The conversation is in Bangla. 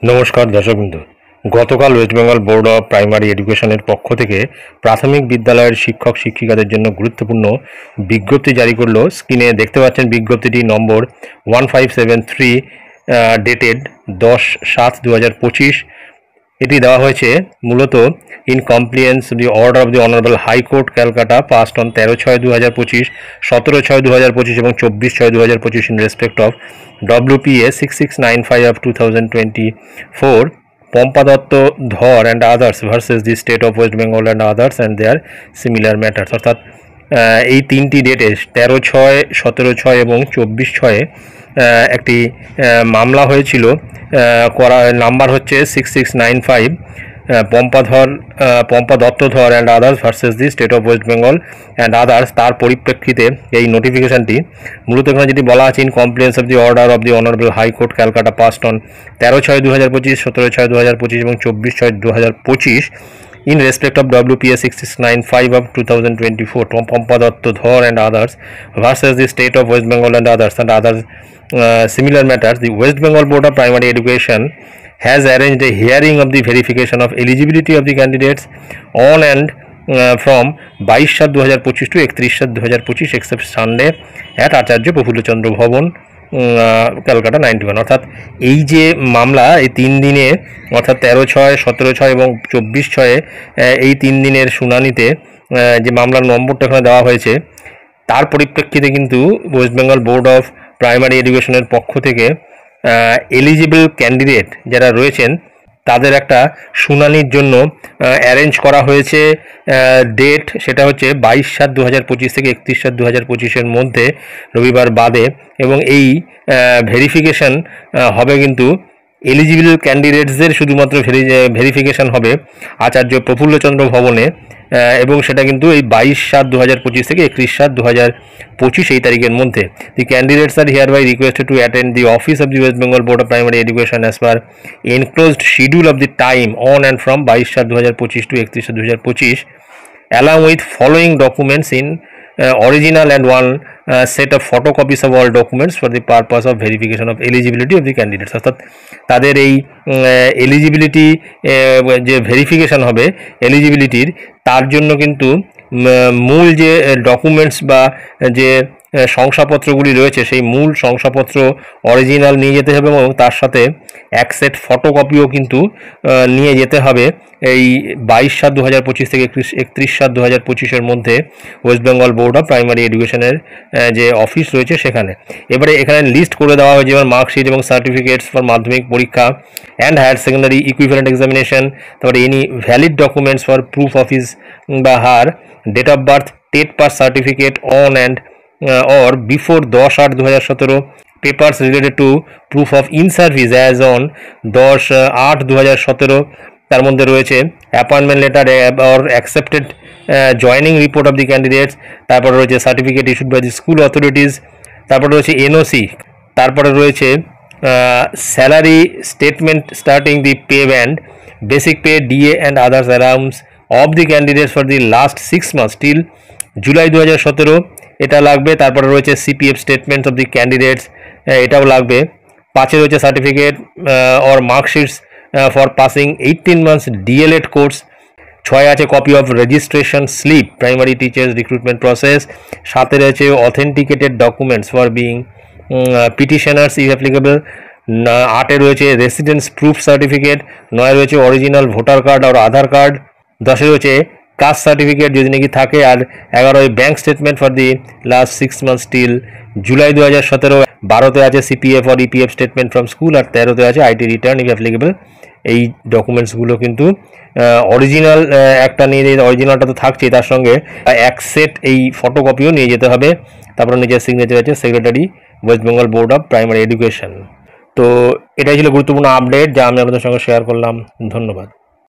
নমস্কার দর্শকবৃন্দ। গতকাল West Bengal Board of primary এডুকেশনের পক্ষ থেকে প্রাথমিক বিদ্যালয়ের শিক্ষক শিক্ষিকাদের জন্য গুরুত্বপূর্ণ বিজ্ঞপ্তি জারি করলো। স্ক্রিনে দেখতে পাচ্ছেন বিজ্ঞপ্তিটি নম্বর 1573 ডেটেড 10/7/2025। এটি দেওয়া হয়েছে মূলত in compliance the order of the honourable high court Calcutta passed on 13/6/2025, 17/6/2025 এবং 24/6/2025 in respect of WPA 6695 of 2024, Pompa Datto Dhar and others versus the state of West Bengal and others and their similar matters। অর্থাৎ এই তিনটি ডেটে 13/6, 17/6 এবং 24/6 একটি মামলা হয়েছিল। করা নাম্বার হচ্ছে 6695, Pompa Duttadhar and others versus the state of West Bengal and others. তার পরিপ্রেক্ষিতে এই নোটিফিকেশানটি মূলত এখানে যেটি বলা আছে in compliance of the order of the honourable high court Calcutta passed on 13/6/2025, 17/6/2025 এবং 24/6/2025 in respect of WPA 6695 of 2024, Pompa Datto Dhar and others versus the state of West Bengal and others similar matters. The West Bengal Board of Primary Education has arranged a hearing of the verification of eligibility of the candidates on and from 22/7/2025 to 31/7/2025 except Sunday at Acharya Prafullo Chandra Bhavan, Calcutta 91। অর্থাৎ এই যে মামলা এই 3 দিনে অর্থাৎ 13/6, 17/6 এবং 24/6 এই 3 দিনের শুনানিতে যে মামলার নম্বরটা এখানে দেওয়া হয়েছে তার পরিপ্রেক্ষিতে কিন্তু West Bengal Board of primary এডুকেশনের পক্ষ থেকে এলিজিবল ক্যান্ডিডেট যারা রয়েছেন তাদের একটা শুনানির জন্য অ্যারেঞ্জ করা হয়েছে। ডেট সেটা হচ্ছে 22/7/2025 থেকে 31/7/2025 মধ্যে রবিবার বাদে, এবং এই ভেরিফিকেশন হবে কিন্তু এলিজিবল ক্যান্ডিডেটসদের শুধুমাত্র ভেরিফিকেশন হবে আচার্য প্রফুল্লচন্দ্র ভবনে, এবং সেটা কিন্তু এই 22/7/2025 থেকে 31/7/2025 এই তারিখের মধ্যে। The candidates are hereby requested to attend the office of the West Bengal Board of Primary Education as per enclosed schedule of the time on and from 22/7/2025 to 31/7/2025 along with following documents in original and one set of photocopies of all documents for the purpose of verification of eligibility of the candidates। অর্থাৎ তাদের এই এলিজিবিলিটি যে ভেরিফিকেশন হবে এলিজিবিলিটির, তার জন্য কিন্তু মূল যে ডকুমেন্টস বা যে শংসাপত্রগুলি রয়েছে সেই মূল শংসাপত্র অরিজিনাল নিয়ে যেতে হবে, এবং তার সাথে এক সেট ফটোকপিও কিন্তু নিয়ে যেতে হবে এই 22/7/2025 থেকে 31/7/2025 মধ্যে West Bengal Board of primary এডুকেশনের যে অফিস রয়েছে সেখানে। এবারে এখানে লিস্ট করে দেওয়া হয়েছে যেমন মার্কশিট এবং সার্টিফিকেটস ফর মাধ্যমিক পরীক্ষা and higher secondary equivalent examination, তারপরে any valid documents for proof of his বা her date of birth, TET pass certificate on and or before 10/8/2017, papers related to proof of in service as on 10/8/2017, তার মধ্যে রয়েছে appointment letter or accepted joining report of the candidates, তারপরে রয়েছে certificate issued by the school authorities, তারপরে রয়েছে এনওসি, তারপরে রয়েছে salary statement starting the pay band, basic pay, DA and others allowance of the candidates for the last 6 months till July 2017, এটা লাগবে। তারপরে রয়েছে CPF statements of the candidates, এটাও লাগবে। 5 রয়েছে certificate or marksheets for passing 18 months D.El.Ed course. 6 আছে copy of registration slip primary teachers recruitment process. 7 রয়েছে authenticated documents for being petitioners if applicable. 8 রয়েছে রেসিডেন্স প্রুফ সার্টিফিকেট। 9 রয়েছে অরিজিনাল ভোটার কার্ড আর আধার কার্ড। 10 রয়েছে কাস্ট সার্টিফিকেট যদি নাকি থাকে। আর 11 bank statement for the last 6 months till July 2017। 12 আছে সিপিএফ আর ইপিএফ স্টেটমেন্ট ফ্রম স্কুল। আর 13 আছে আইটি রিটার্ন ইফ অ্যাপ্লিকেবল। এই ডকুমেন্টসগুলো কিন্তু অরিজিনাল একটা নিয়ে, অরিজিনালটা তো থাকছেই, তার সঙ্গে এক সেট এই ফটোকপিও নিয়ে যেতে হবে। তারপরে নিজের সিগনেচার আছে secretary West Bengal Board of Primary education. তো এটাই ছিল গুরুত্বপূর্ণ আপডেট যা আমি আপনাদের সঙ্গে শেয়ার করলাম। ধন্যবাদ।